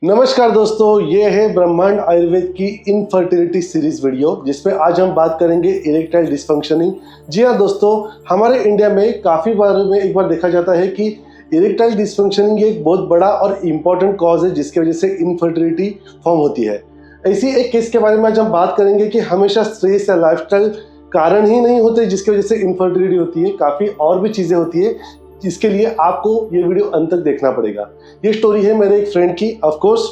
नमस्कार दोस्तों, ये है ब्रह्मांड आयुर्वेद की इनफर्टिलिटी सीरीज वीडियो जिसमें आज हम बात करेंगे इरेक्टाइल डिस्फंक्शनिंग। जी हाँ दोस्तों, हमारे इंडिया में काफ़ी बार में एक बार देखा जाता है कि इरेक्टाइल डिस्फंक्शनिंग एक बहुत बड़ा और इम्पॉर्टेंट कॉज है जिसकी वजह से इनफर्टिलिटी फॉर्म होती है। ऐसी एक केस के बारे में आज हम बात करेंगे कि हमेशा स्ट्रेस या लाइफस्टाइल कारण ही नहीं होते जिसकी वजह से इनफर्टिलिटी होती है, काफ़ी और भी चीज़ें होती है जिसके लिए आपको ये वीडियो अंत तक देखना पड़ेगा। ये स्टोरी है मेरे एक फ्रेंड की। ऑफ कोर्स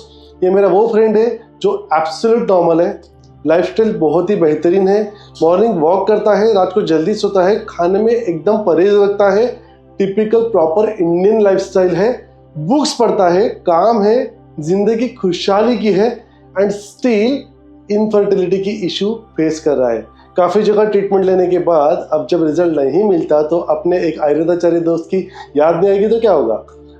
ये मेरा वो फ्रेंड है जो एब्सोल्यूट नॉर्मल है, लाइफस्टाइल बहुत ही बेहतरीन है, मॉर्निंग वॉक करता है, रात को जल्दी सोता है, खाने में एकदम परहेज रखता है, टिपिकल प्रॉपर इंडियन लाइफस्टाइल है, बुक्स पढ़ता है, काम है, जिंदगी खुशहाली की है एंड स्टिल इनफर्टिलिटी की इशू फेस कर रहा है। काफ़ी जगह ट्रीटमेंट लेने के बाद अब जब रिजल्ट नहीं मिलता तो अपने एक आयुर्वेदाचार्य दोस्त की याद नहीं आएगी तो क्या होगा।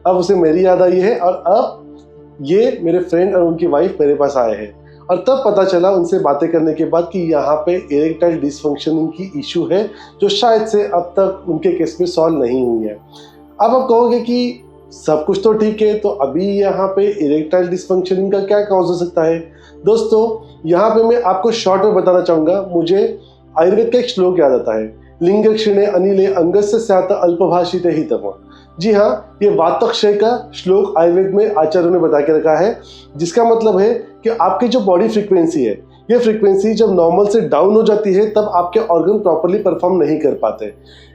अब उसे मेरी याद आई है और अब ये मेरे फ्रेंड और उनकी वाइफ मेरे पास आए हैं और तब पता चला उनसे बातें करने के बाद कि यहाँ पे इरेक्टाइल डिसफंक्शनिंग की इशू है जो शायद से अब तक उनके केस में सॉल्व नहीं हुई है। अब आप कहोगे कि सब कुछ तो ठीक है, तो अभी यहाँ पे इरेक्टाइल डिसफंक्शनिंग का क्या कॉज हो सकता है। दोस्तों यहाँ पे मैं आपको शॉर्ट में बताना चाहूँगा। मुझे आयुर्वेद का एक श्लोक याद आता है, लिंग क्षीणे अनिले अंगस्य स्यात् अल्पभाषित हितम। जी हाँ, ये वातक्षय का श्लोक आयुर्वेद में आचार्यों ने बता के रखा है, जिसका मतलब है कि आपकी जो बॉडी फ्रीक्वेंसी है, ये फ्रीक्वेंसी जब नॉर्मल से डाउन हो जाती है तब आपके ऑर्गन प्रॉपरली परफॉर्म नहीं कर पाते।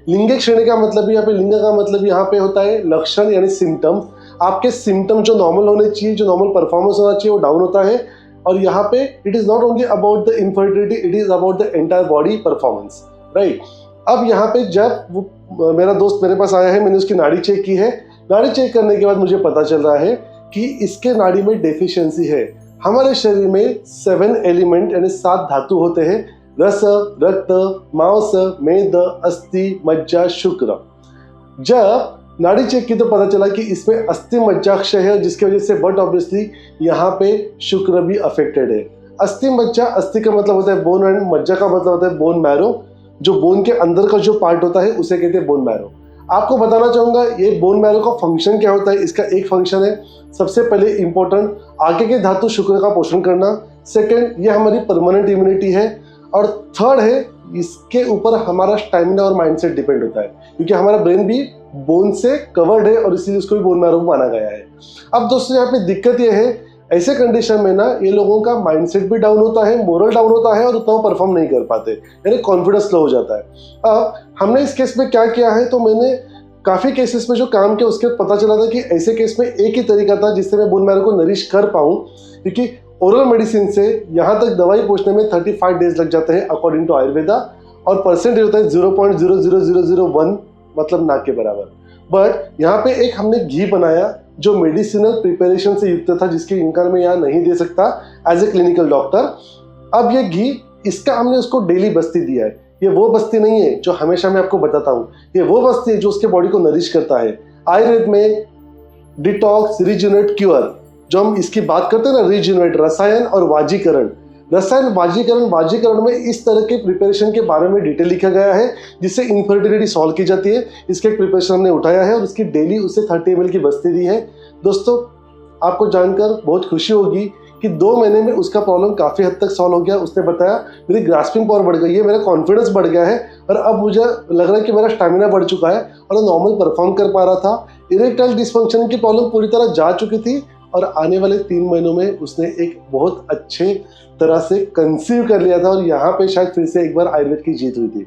लिंग क्षीणे का मतलब यहाँ पे, लिंग का मतलब यहाँ पे होता है लक्षण यानी सिम्टम। आपके सिम्टम जो नॉर्मल होने चाहिए, जो नॉर्मल परफॉर्मेंस होना चाहिए, वो डाउन होता है। और यहाँ पे it is not only about the infertility, it is about the entire body performance, right. अब यहाँ पे जब वो मेरा दोस्त मेरे पास आया है, मैंने उसकी नाड़ी चेक की है। नाड़ी चेक करने के बाद मुझे पता चल रहा है कि इसके नाड़ी में डेफिशिएंसी है। हमारे शरीर में 7 एलिमेंट यानी 7 धातु होते हैं, रस, रक्त, मांस, मेद, अस्थि, मज्जा, शुक्र। जब नाड़ी चेक की तो पता चला कि इसमें अस्थि मज्जा क्षय है, जिसकी वजह से बट ऑब्वियसली यहाँ पे शुक्र भी अफेक्टेड है। अस्थि मज्जा, अस्थि का मतलब होता है बोन एंड मज्जा का मतलब होता है बोन मैरो। जो बोन के अंदर का जो पार्ट होता है उसे कहते हैं बोन मैरो। आपको बताना चाहूंगा ये बोन मैरो का फंक्शन क्या होता है। इसका एक फंक्शन है, सबसे पहले इंपॉर्टेंट, आगे के धातु शुक्र का पोषण करना। सेकंड, ये हमारी परमानेंट इम्यूनिटी है। और थर्ड है, इसके ऊपर हमारा स्टैमिना और माइंडसेट डिपेंड होता है, क्योंकि हमारा ब्रेन भी बोन से कवर्ड है और इसीलिए उसको भी बोन मैरो माना गया है। अब दोस्तों यहाँ पे दिक्कत ये है, ऐसे कंडीशन में ना ये लोगों का माइंडसेट भी डाउन होता है, मोरल डाउन होता है और उतना परफॉर्म नहीं कर पाते, यानी कॉन्फिडेंस लो हो जाता है। अब हमने इस केस में क्या किया है, तो मैंने काफ़ी केसेस में जो काम किया उसके पता चला था कि ऐसे केस में एक ही तरीका था जिससे मैं बोन मैरो को नरिश कर पाऊँ, क्योंकि ओरल मेडिसिन से यहाँ तक दवाई पहुँचने में 35 डेज लग जाते हैं अकॉर्डिंग टू आयुर्वेदा, और परसेंटेज होता है 0.00001, मतलब ना के बराबर। बट यहाँ पे एक हमने घी बनाया जो मेडिसिनल प्रिपरेशन से युक्त था, जिसकी इनकार मैं यहाँ नहीं दे सकता एज ए क्लिनिकल डॉक्टर। अब ये घी, इसका हमने उसको डेली बस्ती दिया है। ये वो बस्ती नहीं है जो हमेशा मैं आपको बताता हूँ, ये वो बस्ती है जो उसके बॉडी को नरिश करता है। आयुर्वेद में डिटॉक्स, रिजुनेट, क्योर, जो हम इसकी बात करते हैं ना, रिजुनेट, रसायन और वाजीकरण। रसायन, वाजीकरण में इस तरह के प्रिपरेशन के बारे में डिटेल लिखा गया है जिससे इनफर्टिलिटी सॉल्व की जाती है। इसके एक प्रिपरेशन हमने उठाया है और इसकी डेली उसे 30 ml की बस्ती दी है। दोस्तों आपको जानकर बहुत खुशी होगी कि 2 महीने में उसका प्रॉब्लम काफ़ी हद तक सॉल्व हो गया। उसने बताया मेरी ग्रास्पिंग पावर बढ़ गई है, मेरा कॉन्फिडेंस बढ़ गया है और अब मुझे लग रहा है कि मेरा स्टैमिना बढ़ चुका है और नॉर्मल परफॉर्म कर पा रहा था। इरेक्टाइल डिसफंक्शन की प्रॉब्लम पूरी तरह जा चुकी थी और आने वाले 3 महीनों में उसने एक बहुत अच्छे तरह से कंसीव कर लिया था और यहाँ पे शायद फिर से एक बार आयुर्वेद की जीत हुई थी।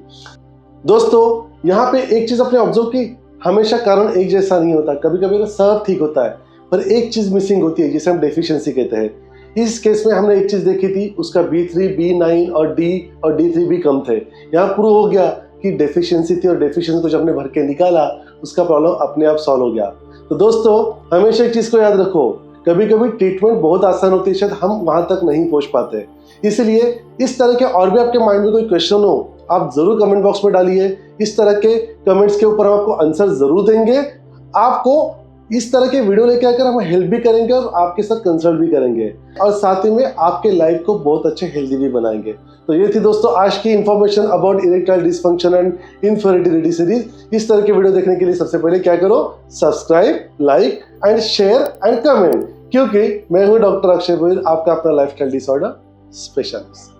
दोस्तों यहाँ पे एक चीज़ आपने ऑब्जर्व की, हमेशा कारण एक जैसा नहीं होता, कभी कभी सब ठीक होता है पर एक चीज़ मिसिंग होती है जिसे हम डेफिशिएंसी कहते हैं। इस केस में हमने एक चीज़ देखी थी, उसका B3, B9 और D3 भी कम थे। यहाँ प्रूव हो गया कि डेफिशिएंसी थी और डेफिशिएंसी को जब हमने भर के निकाला उसका प्रॉब्लम अपने आप सॉल्व हो गया। तो दोस्तों हमेशा एक चीज़ को याद रखो, कभी कभी ट्रीटमेंट बहुत आसान होती है, शायद हम वहां तक नहीं पहुंच पाते। इसलिए इस तरह के और भी आपके माइंड में कोई क्वेश्चन हो, आप जरूर कमेंट बॉक्स में डालिए। इस तरह के कमेंट्स के ऊपर हम आपको आंसर जरूर देंगे। आपको इस तरह के वीडियो लेके आकर हम हेल्प भी करेंगे और आपके साथ कंसल्ट भी करेंगे और साथ ही में आपके लाइफ को बहुत अच्छे हेल्दी भी बनाएंगे। तो ये थी दोस्तों आज की information about erectile dysfunction and infertility series. इस तरह के वीडियो देखने के लिए सबसे पहले क्या करो, subscribe, like and share and comment. क्योंकि मैं हूं डॉक्टर अक्षय भोईर, आपका अपना लाइफस्टाइल डिसऑर्डर स्पेशलिस्ट।